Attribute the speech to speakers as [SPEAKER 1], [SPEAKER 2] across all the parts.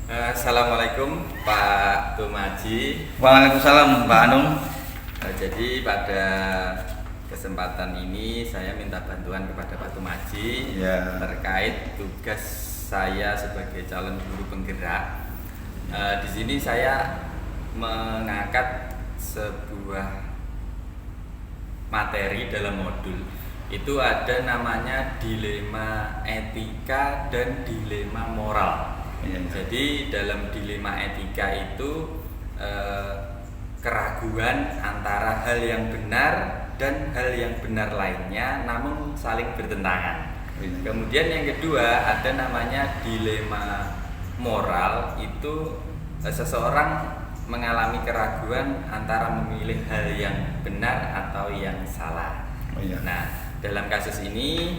[SPEAKER 1] Assalamualaikum Pak Tumaji.
[SPEAKER 2] Waalaikumsalam Pak Anung.
[SPEAKER 1] Jadi pada kesempatan ini saya minta bantuan kepada Pak Tumaji terkait tugas saya sebagai calon guru penggerak. Di sini saya mengangkat sebuah materi dalam modul. Itu ada namanya dilema etika dan dilema moral. Jadi dalam dilema etika itu keraguan antara hal yang benar dan hal yang benar lainnya namun saling bertentangan. Kemudian yang kedua ada namanya dilema moral, itu seseorang mengalami keraguan antara memilih hal yang benar atau yang salah. Nah, dalam kasus ini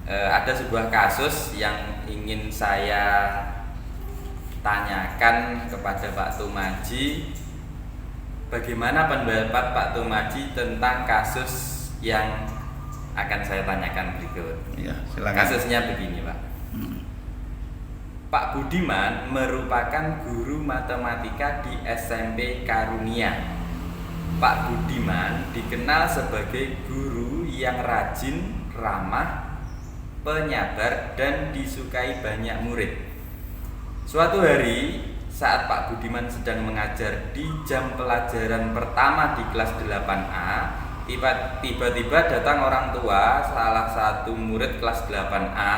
[SPEAKER 1] ada sebuah kasus yang ingin saya tanyakan kepada Pak Tumaji. Bagaimana pendapat Pak Tumaji tentang kasus yang akan saya tanyakan berikut?
[SPEAKER 2] Silakan.
[SPEAKER 1] Kasusnya begini, Pak. Pak Budiman merupakan guru matematika di SMP Karunia. Pak Budiman dikenal sebagai guru yang rajin, ramah, penyabar, dan disukai banyak murid. Suatu hari saat Pak Budiman sedang mengajar di jam pelajaran pertama di kelas 8A, tiba-tiba datang orang tua salah satu murid kelas 8A,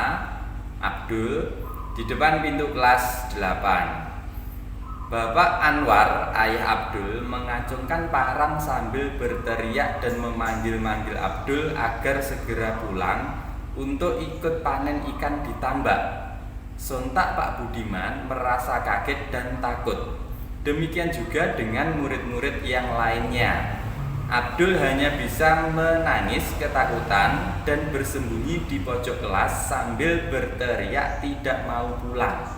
[SPEAKER 1] Abdul, di depan pintu kelas 8. Bapak Anwar, ayah Abdul, mengacungkan parang sambil berteriak dan memanggil-manggil Abdul agar segera pulang untuk ikut panen ikan di tambak. Sontak Pak Budiman merasa kaget dan takut. Demikian juga dengan murid-murid yang lainnya. Abdul hanya bisa menangis ketakutan dan bersembunyi di pojok kelas sambil berteriak tidak mau pulang.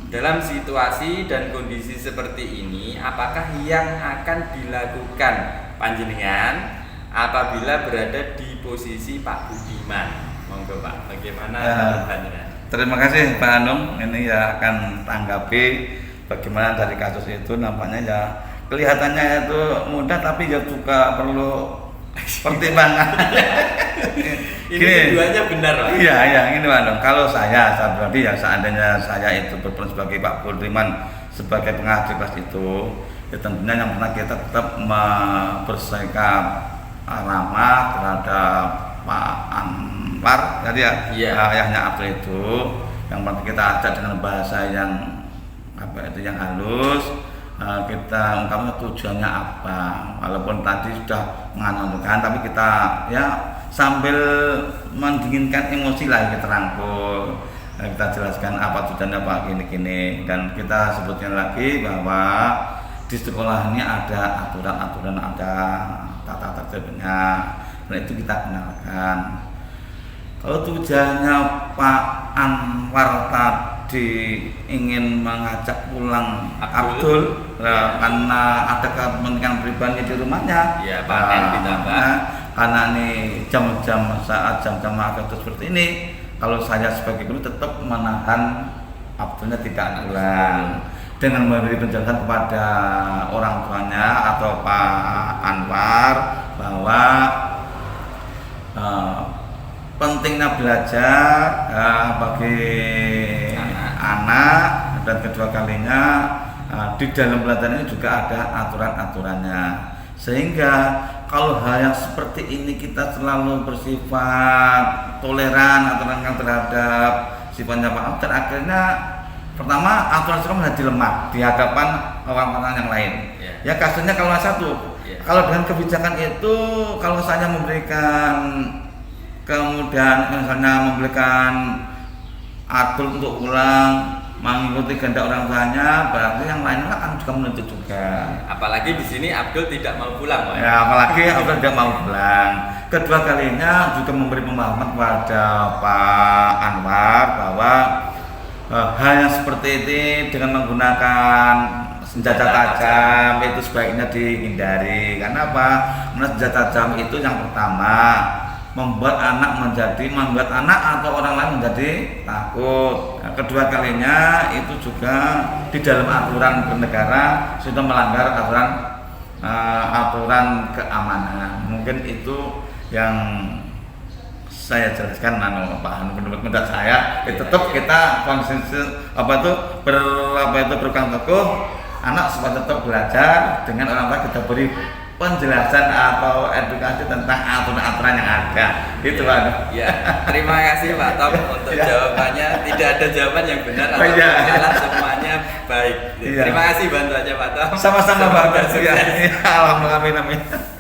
[SPEAKER 1] Dalam situasi dan kondisi seperti ini, apakah yang akan dilakukan panjenengan apabila berada di posisi Pak Budiman? Monggo Pak, bagaimana panjenengan?
[SPEAKER 2] Terima kasih Pak Anung. Ini akan tanggapi bagaimana dari kasus itu. Nampaknya kelihatannya itu mudah, tapi juga perlu pertimbangan.
[SPEAKER 1] Ini keduanya benar Pak?
[SPEAKER 2] Iya, ini Pak Anung. Kalau saya pribadi seandainya saya itu berperan sebagai Pak Budiman sebagai pengajar kelas itu, tentunya yang pernah kita tetap bersikap ramah terhadap Pak Anwar, ayahnya Abdul itu, yang penting kita ajak dengan bahasa yang yang halus, kita ungkapkan tujuannya apa, walaupun tadi sudah menganalogkan, tapi kita sambil mendinginkan emosi lah, kita rangkul, kita jelaskan apa tujuannya Pak gini-gini, dan kita sebutkan lagi bahwa di sekolah ini ada aturan-aturan, ada tata tertibnya. Nah itu kita kenalkan. Kalau tujuannya Pak Anwar tadi ingin mengajak pulang Abdul karena ada kepentingan pribadi di rumahnya, karena ini jam-jam agak seperti ini, kalau saya sebagai guru tetap menahan Abdulnya tidak pulang dengan memberi penjelasan kepada orang tuanya atau Pak Anwar bahwa pentingnya belajar bagi anak, dan kedua kalinya di dalam belajar ini juga ada aturan-aturannya, sehingga kalau hal yang seperti ini kita selalu bersifat toleran atau terhadap sifatnya Pak Abdul, akhirnya pertama aturan menjadi lemah di hadapan orang-orang yang lain. Kasusnya kalau satu, kalau dengan kebijakan itu, kalau saya memberikan kemudian misalnya memberikan Abdul untuk pulang mengikuti kehendak orang tuanya, berarti yang lainnya akan juga menuntut juga.
[SPEAKER 1] Apalagi di sini Abdul tidak mau pulang, Pak.
[SPEAKER 2] Apalagi Abdul tidak mau pulang. Kedua kalinya juga memberi pemahaman kepada Pak Anwar bahwa hal yang seperti ini dengan menggunakan senjata tajam itu sebaiknya dihindari. Karena apa? Karena senjata tajam itu yang pertama membuat anak atau orang lain menjadi takut. Nah, kedua kalinya itu juga di dalam aturan bernegara sudah melanggar aturan keamanan. Mungkin itu yang saya jelaskan menurut saya tetap kita konsisten berpegang teguh anak supaya tetap belajar dengan orang tua kita beri penjelasan atau edukasi tentang aturan-aturan yang ada. Itu Pak.
[SPEAKER 1] Ya, terima kasih Pak Tom untuk jawabannya. Tidak ada jawaban yang benar atau salah, semuanya baik. Terima kasih bantuannya Pak Tom.
[SPEAKER 2] Sama-sama Pak. Alhamdulillah. Amin.